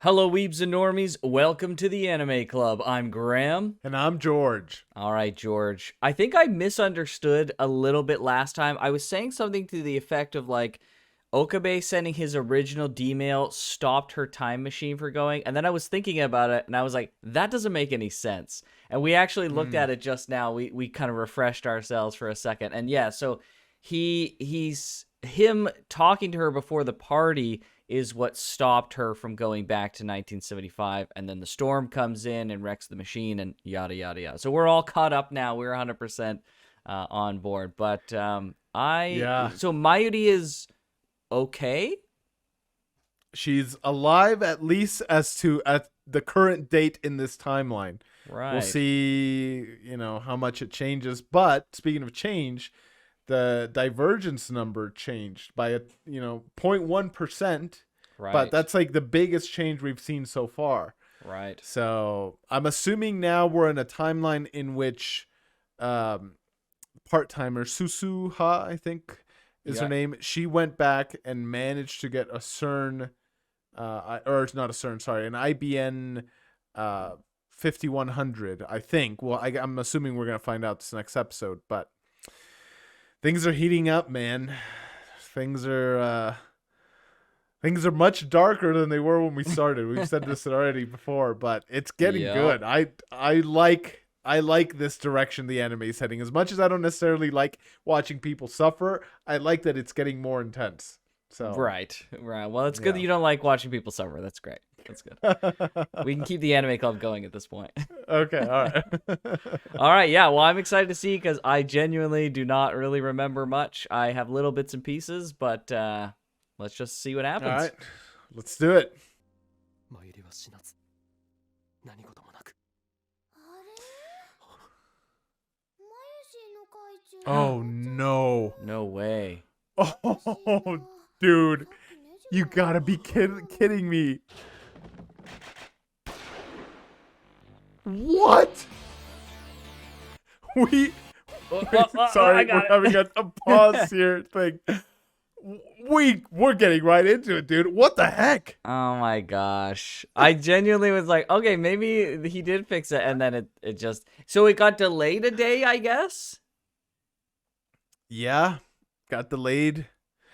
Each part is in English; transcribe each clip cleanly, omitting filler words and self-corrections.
Hello, Weebs and Normies. Welcome to the Anime Club. I'm Graham. And I'm George. All right, George. I think I misunderstood a little bit last time. I was saying something to the effect of like, Okabe sending his original D-mail stopped her time machine from going. And then I was thinking about it, and I was like, that doesn't make any sense. And we actually looked at it just now. We kind of refreshed ourselves for a second. And yeah, so he's him talking to her before the party is what stopped her from going back to 1975. And then the storm comes in and wrecks the machine and yada, yada, yada. So we're all caught up now. We're 100% on board. But so Mayuri is okay? She's alive, at least as to at the current date in this timeline. Right. We'll see, how much it changes. But speaking of change, the divergence number changed by 0.1%. Right. But that's like the biggest change we've seen so far. Right. So I'm assuming now we're in a timeline in which part-timer Susuha, I think is her name. She went back and managed to get a CERN, an IBN 5100, I think. Well, I'm assuming we're going to find out this next episode, but things are heating up, man. Things are much darker than they were when we started. We've said this already before, but it's getting good. I like this direction the anime is heading. As much as I don't necessarily like watching people suffer, I like that it's getting more intense. So Right. Well, it's good that you don't like watching people suffer. That's great. That's good. We can keep the anime club going at this point. Okay, all right. All right, yeah. Well, I'm excited to see because I genuinely do not really remember much. I have little bits and pieces, but let's just see what happens. All right, let's do it. Oh, no. No way. Oh, dude. You gotta be kidding me. What? Sorry, we're having a pause here thing. We're getting right into it, dude. What the heck? Oh my gosh. I genuinely was like, okay, maybe he did fix it, and then it just... So it got delayed a day, I guess? Yeah, got delayed.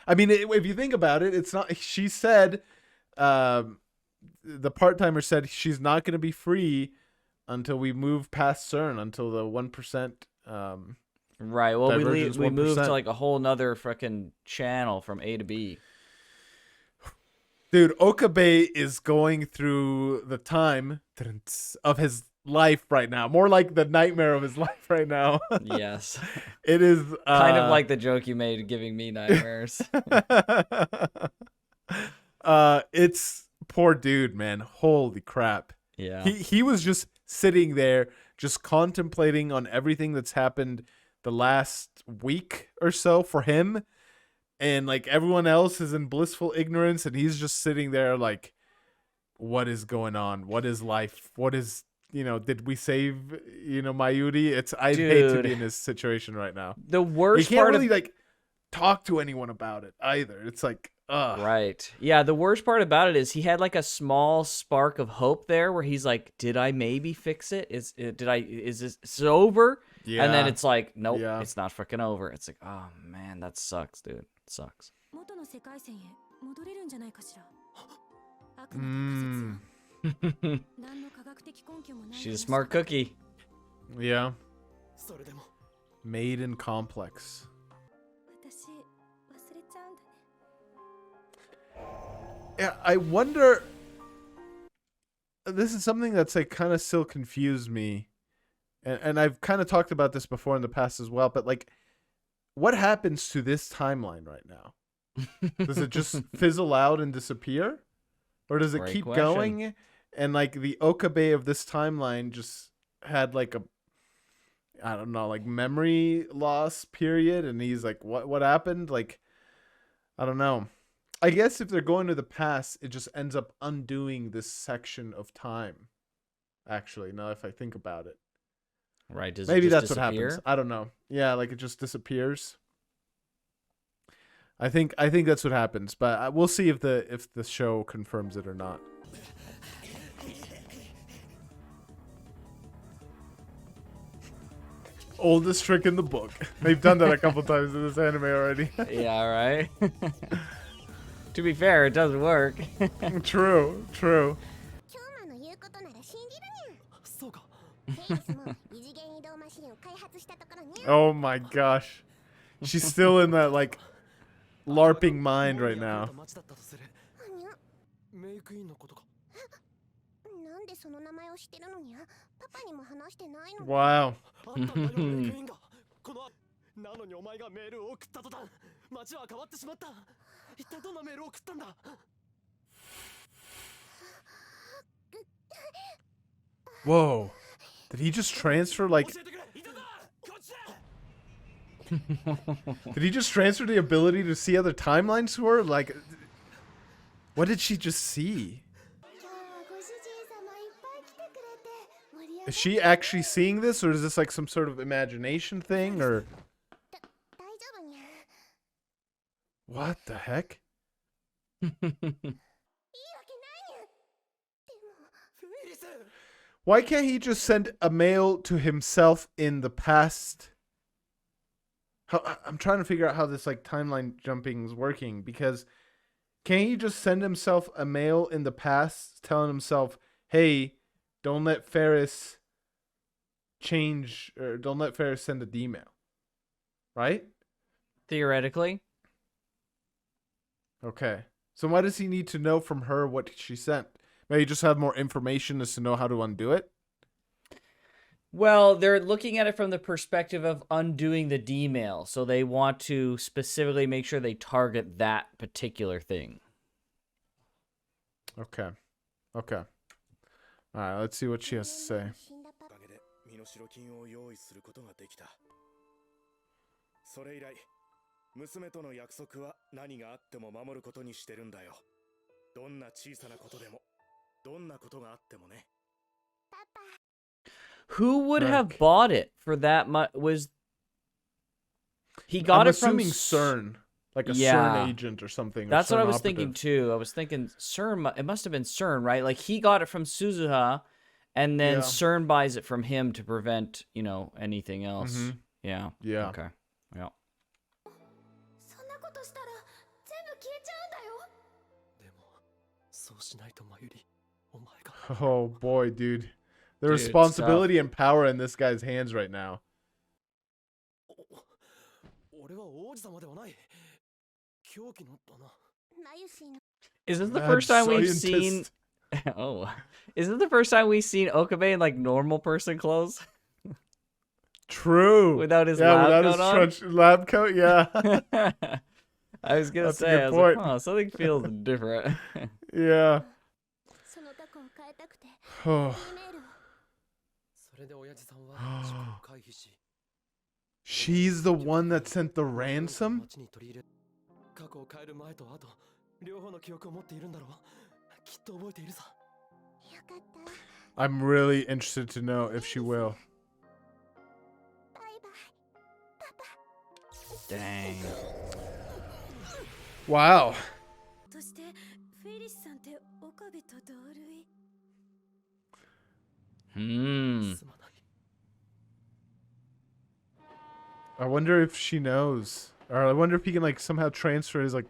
I mean, if you think about it, it's not... She said... the part-timer said she's not going to be free until we move past CERN, until the 1%... Right, well, we 1%. moved to like a whole nother freaking channel from A to B. Dude, Okabe is going through the time of his life right now. More like the nightmare of his life right now. Yes. It is kind of like the joke you made giving me nightmares. It's poor dude, man. Holy crap. Yeah. He was just sitting there, just contemplating on everything that's happened the last week or so for him, and like everyone else is in blissful ignorance, and he's just sitting there like, what is going on? What is life? What is, did we save, Mayuri? I'd hate to be in this situation right now. The worst you can't part really like talk to anyone about it either. It's like, right. Yeah, the worst part about it is he had like a small spark of hope there where he's like, did I maybe fix it? Is this over? Yeah. And then it's like, nope, it's not freaking over. It's like, oh man, that sucks, dude. It sucks. She's a smart cookie. Yeah. Made in complex. Yeah, I wonder. This is something that's like kind of still confused me, and I've kind of talked about this before in the past as well. But like, what happens to this timeline right now? Does it just fizzle out and disappear, or does it keep going? And like the Okabe of this timeline just had like I don't know, like memory loss period, and he's like, what happened? Like, I don't know. I guess if they're going to the past, it just ends up undoing this section of time. Actually, now if I think about it. Right. Does Maybe it just that's disappear? what happens. I don't know. Yeah, like it just disappears. I think that's what happens, but we'll see if the show confirms it or not. Oldest trick in the book. They've done that a couple times in this anime already. Yeah, right? To be fair, it doesn't work. True, true. Oh my gosh. She's still in that, like, LARPing mind right now. Wow. Whoa. Did he just transfer, like... Did he just transfer the ability to see other timelines to her? Like... What did she just see? Is she actually seeing this, or is this like some sort of imagination thing, or... What the heck? Why can't he just send a mail to himself in the past? I'm trying to figure out how this like timeline jumping is working, because can't he just send himself a mail in the past telling himself, hey, don't let Ferris change, or don't let Ferris send a D-mail, right? Theoretically. Okay. So why does he need to know from her what she sent? Maybe just have more information as to know how to undo it? Well, they're looking at it from the perspective of undoing the D-mail, so they want to specifically make sure they target that particular thing. Okay. Okay. Alright, let's see what she has to say. Who would Look. have bought it for that much? Was he got I'm it from assuming CERN, like a Yeah. CERN agent or something. That's or what I CERN was operative. thinking too. I was thinking CERN. It must have been CERN, right? Like he got it from Suzuha, and then Yeah. CERN buys it from him to prevent, anything else. Mhm. Yeah. Yeah. Okay. Yeah. Oh boy, dude. The Dude, responsibility and power in this guy's hands right now. Is this the Mad first time we've scientist. seen? Oh, is this the first time we've seen Okabe in like normal person clothes True. without his yeah, lab without coat his lab coat. Yeah. on? I was gonna That's a say, good I was point. like, something feels different. Yeah. Oh. She's the one that sent the ransom? I'm really interested to know if she will. Dang. Wow. I wonder if she knows. Or I wonder if he can like somehow transfer his like...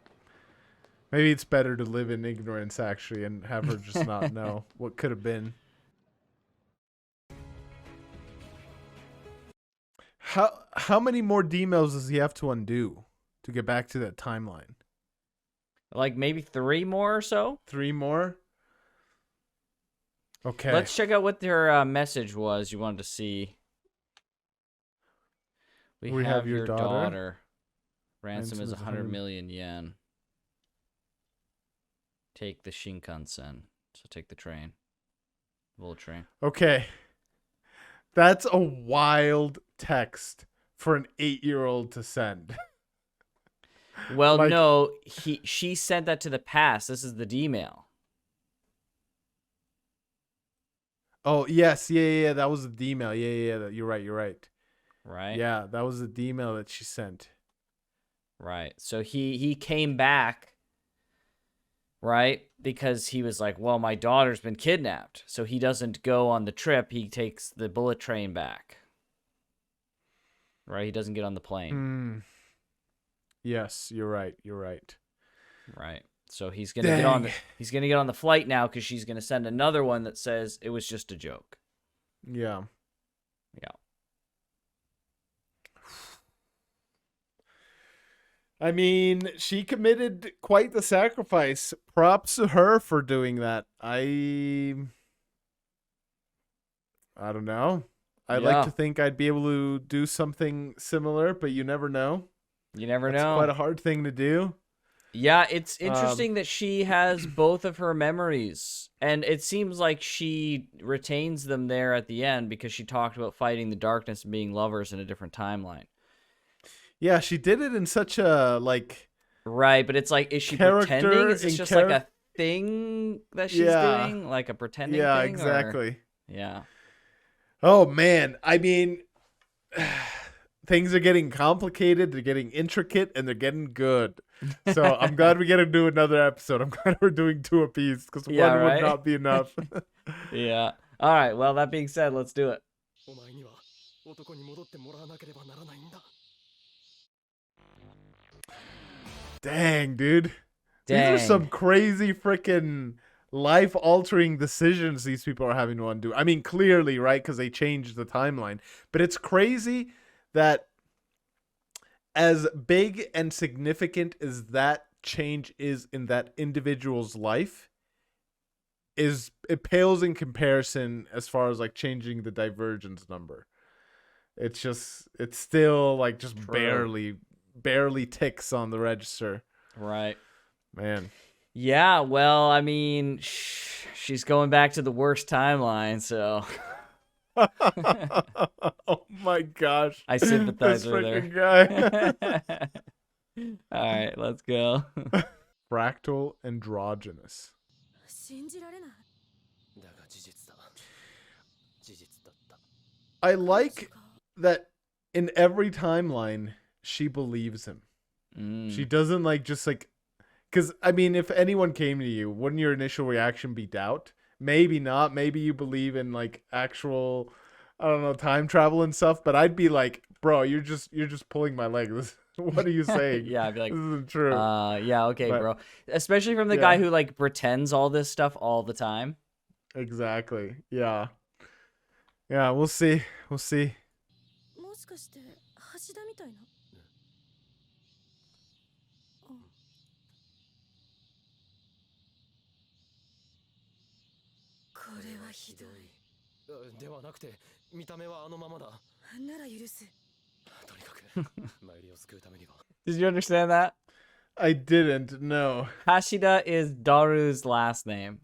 Maybe it's better to live in ignorance actually and have her just not know what could have been. How many more D-mails does he have to undo to get back to that timeline? Like maybe 3 more or so? 3 more? Okay. Let's check out what their message was you wanted to see. We have your daughter. Ransom is 100 million yen. Take the Shinkansen. So take the train. Bullet train. Okay. That's a wild text for an 8-year-old to send. Well, Like- no, she sent that to the past. This is the D-mail. Oh, yes. Yeah. That was the D-mail. Yeah. You're right. Right? Yeah, that was the D-mail that she sent. Right. So he came back right? Because he was like, well, my daughter's been kidnapped. So he doesn't go on the trip. He takes the bullet train back. Right? He doesn't get on the plane. Yes, you're right. You're right. Right. So he's going to get on Dang. he's going to get on the flight now cuz she's going to send another one that says it was just a joke. Yeah. Yeah. I mean, she committed quite the sacrifice. Props to her for doing that. I don't know. I'd like to think I'd be able to do something similar, but you never know. You never That's know. quite a hard thing to do. Yeah, it's interesting that she has both of her memories, and it seems like she retains them there at the end because she talked about fighting the darkness and being lovers in a different timeline. Yeah, she did it in such a like Right, but it's like, is she pretending? Is this just like a thing that she's doing, like a pretending thing? Yeah, exactly. Or... Yeah. Oh man, I mean, things are getting complicated, they're getting intricate, and they're getting good. So I'm glad we get to do another episode. I'm glad we're doing 2 apiece because one would not be enough. Yeah. All right. Well, that being said, let's do it. Dang, dude. Dang. These are some crazy freaking life-altering decisions these people are having to undo. I mean, clearly, right? Because they changed the timeline. But it's crazy that as big and significant as that change is in that individual's life, it pales in comparison as far as like changing the divergence number. It's still like just barely ticks on the register. Right. Man. Yeah, well, I mean, she's going back to the worst timeline, so... Oh my gosh. I sympathize with her. Guy. All right, let's go. Fractal androgynous. I like that in every timeline she believes him. She doesn't like just like, because I mean, if anyone came to you, wouldn't your initial reaction be doubt? Maybe not. Maybe you believe in like actual, I don't know, time travel and stuff. But I'd be like, bro, you're just pulling my leg. What are you saying? Yeah, I'd be like, this isn't true. Yeah, okay, bro. Especially from the guy who like pretends all this stuff all the time. Exactly. Yeah. Yeah, we'll see. We'll see. Did you understand that? I didn't. No. Hashida is Daru's last name.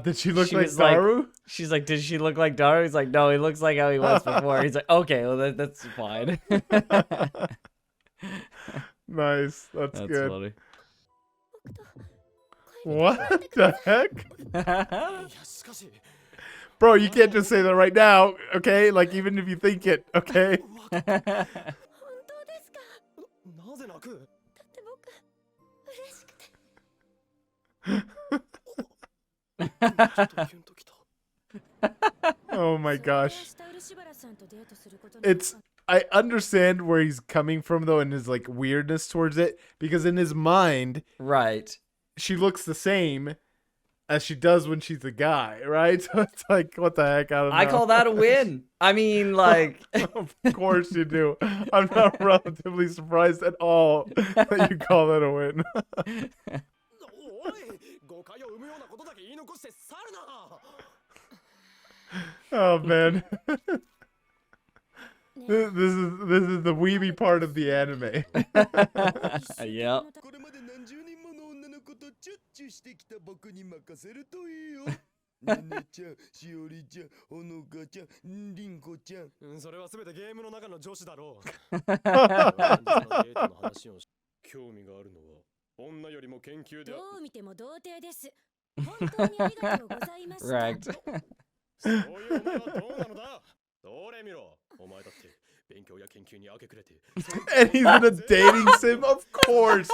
Did she look like Daru? She's like, did she look like Daru? He's like, no, he looks like how he was before. He's like, okay, well that's fine. Nice. That's good. Funny. What the heck? Bro, you can't just say that right now, okay? Like, even if you think it, okay? Oh my gosh. I understand where he's coming from though, and his like weirdness towards it, because in his mind, right, she looks the same as she does when she's a guy, right? So it's like, what the heck? I don't know. I call that a win. I mean, like... Of course you do. I'm not relatively surprised at all that you call that a win. Oh, man. This is the weeby part of the anime. Yep. Right. And he's in a dating sim, of course.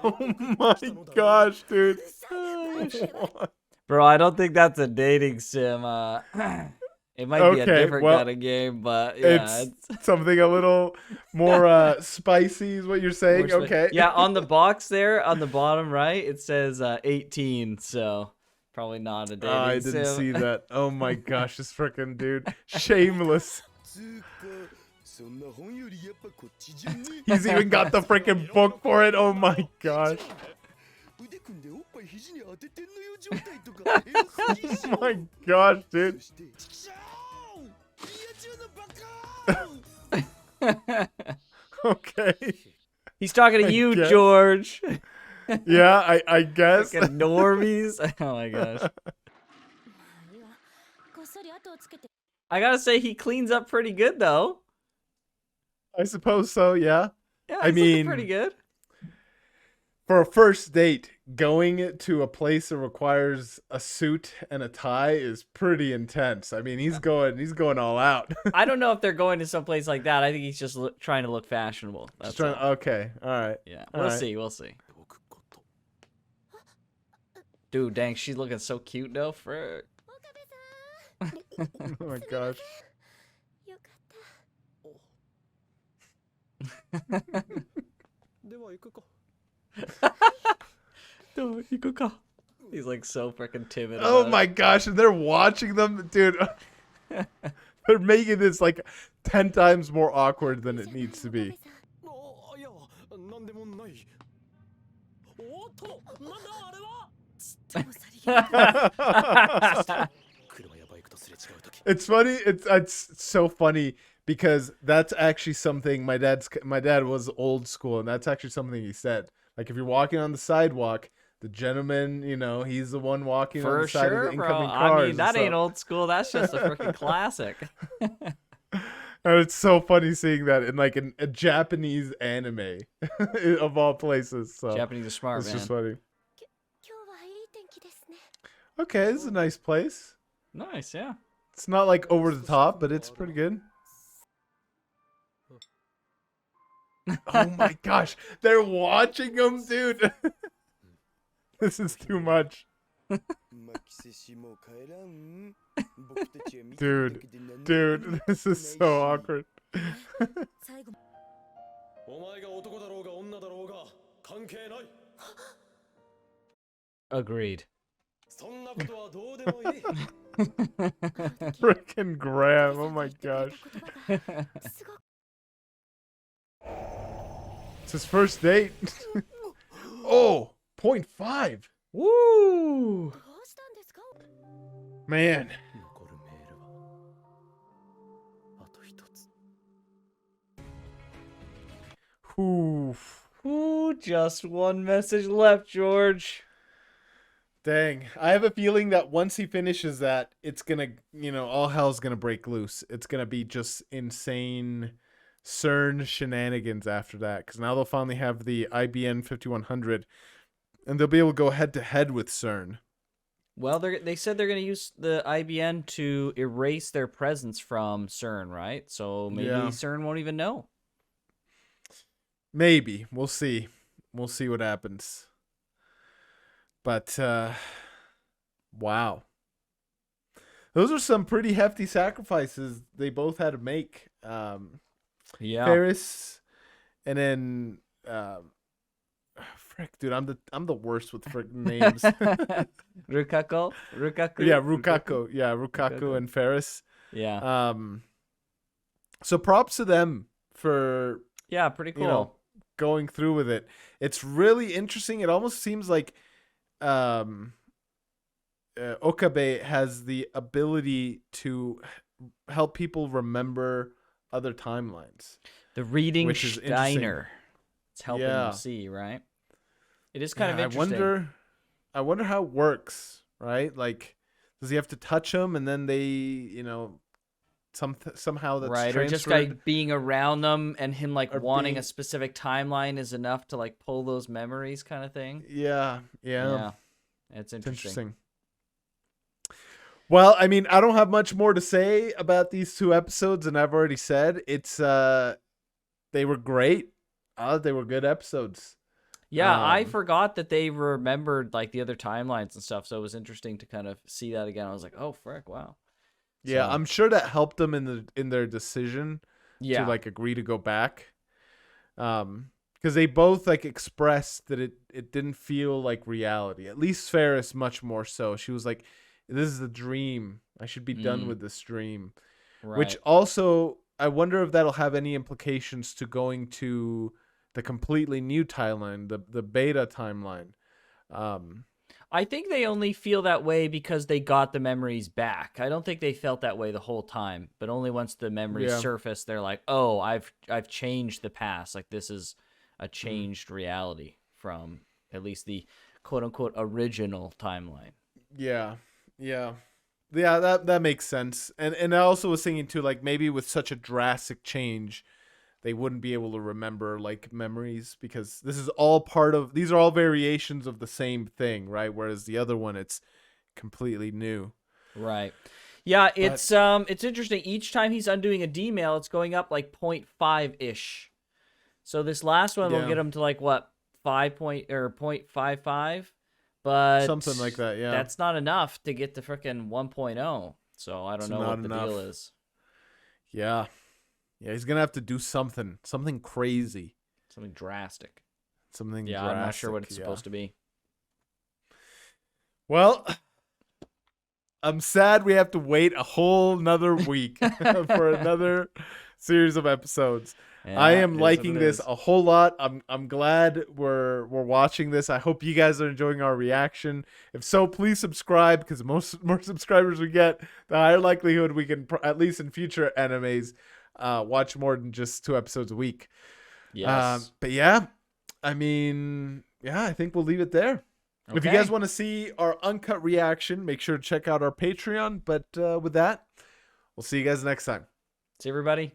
Oh my gosh, dude. What? Bro, I don't think that's a dating sim. It might be a Okay, different well, kind of game, but yeah, it's something a little more spicy is what you're saying. Okay. Yeah, on the box there, on the bottom right, it says 18, so probably not a dating I sim. didn't see that. Oh my gosh, this freaking dude. Shameless. He's even got the freaking book for it. Oh my gosh. Oh my gosh, dude. Okay. He's talking to I you, guess. George. Yeah, I guess. Fucking normies. Oh my gosh. I gotta say, he cleans up pretty good, though. I suppose so, yeah. Yeah, I he's looking mean, pretty good. for a first date, going to a place that requires a suit and a tie is pretty intense. I mean, he's going all out. I don't know if they're going to some place like that. I think he's just trying to look fashionable. That's all. Okay, all right. Yeah, All we'll right. see. We'll see. Dude, dang, she's looking so cute, though. Frick. Oh my gosh. He's like so freaking timid. Oh about my it. gosh, and they're watching them, dude. They're making this like 10 times more awkward than it needs to be. It's funny. It's so funny because that's actually something my dad was old school, and that's actually something he said. Like if you're walking on the sidewalk, the gentleman, he's the one walking on For the side of sure, the bro. incoming I cars. mean, and that ain't stuff. old school. That's just a freaking classic. And it's so funny seeing that in like a Japanese anime of all places. So Japanese are smart, it's man. just funny. Okay, this is a nice place. Nice, yeah. It's not like over the top, but it's pretty good. Oh my gosh, they're watching him, dude. This is too much. Dude, this is so awkward. Agreed. Frickin' Graham, oh my gosh. It's his first date. Oh, 0.5. Woo! Man. Oof. Ooh, just one message left, George. Dang. I have a feeling that once he finishes that, it's gonna, all hell's gonna break loose. It's gonna be just insane CERN shenanigans after that. Because now they'll finally have the IBN 5100, and they'll be able to go head to head with CERN. Well, they said they're going to use the IBN to erase their presence from CERN, right? So maybe CERN won't even know. Maybe. We'll see. We'll see what happens. But, wow. Those are some pretty hefty sacrifices they both had to make. Yeah. Paris, and then, frick, dude, I'm the worst with frick names. Rukaku? Yeah, Rukaku. Yeah, Rukaku and Ferris. Yeah. So props to them for pretty cool. Going through with it. It's really interesting. It almost seems like Okabe has the ability to help people remember other timelines. The reading which is Steiner. It's helping them Yeah. see, right? It is kind of I interesting. wonder how it works, right? Like, does he have to touch them and then they, somehow that's right, or just transferred? like being around them and him like Or wanting being- a specific timeline is enough to like pull those memories kind of thing. Yeah. It's It's interesting. Well, I mean, I don't have much more to say about these two episodes, and I've already said it's they were great. They were good episodes. Yeah, I forgot that they remembered like the other timelines and stuff, so it was interesting to kind of see that again. I was like, oh frick, wow. Yeah, So, I'm sure that helped them in their decision to yeah. like agree to go back. Because they both like expressed that it didn't feel like reality. At least Ferris much more so. She was like, "This is a dream. I should be done with this dream." Which Right. also, I wonder if that'll have any implications to going to the completely new timeline, the beta timeline. I think they only feel that way because they got the memories back. I don't think they felt that way the whole time, but only once the memories Yeah. surface, they're like, "Oh, I've changed the past. Like this is a Mm. changed reality from at least the quote unquote original timeline." Yeah. Yeah. Yeah, that makes sense. And I also was thinking too, like maybe with such a drastic change, they wouldn't be able to remember like memories because this is all these are all variations of the same thing, right? Whereas the other one, it's completely new. Right. Yeah, But it's interesting. Each time he's undoing a D mail, it's going up like 0.5 ish. So this last one will yeah, get him to like what 0.55, but something like that. Yeah, that's not enough to get to frickin' 1.0. So I don't it's know not what the enough. deal is. Yeah, yeah, he's gonna have to do something crazy, Something drastic. something Yeah, I'm not sure what drastic. it's Yeah. supposed to be. Well, I'm sad we have to wait a whole nother week for another series of episodes. I Yeah, am it is what liking it this is. a whole lot. I'm glad we're watching this. I hope you guys are enjoying our reaction. If so, please subscribe because more subscribers we get, the higher likelihood we can at least in future animes watch more than just 2 episodes a week. Yes. But yeah, I mean, yeah, I think we'll leave it there. If you guys Okay. want to see our uncut reaction, make sure to check out our Patreon. But with that, we'll see you guys next time. See everybody.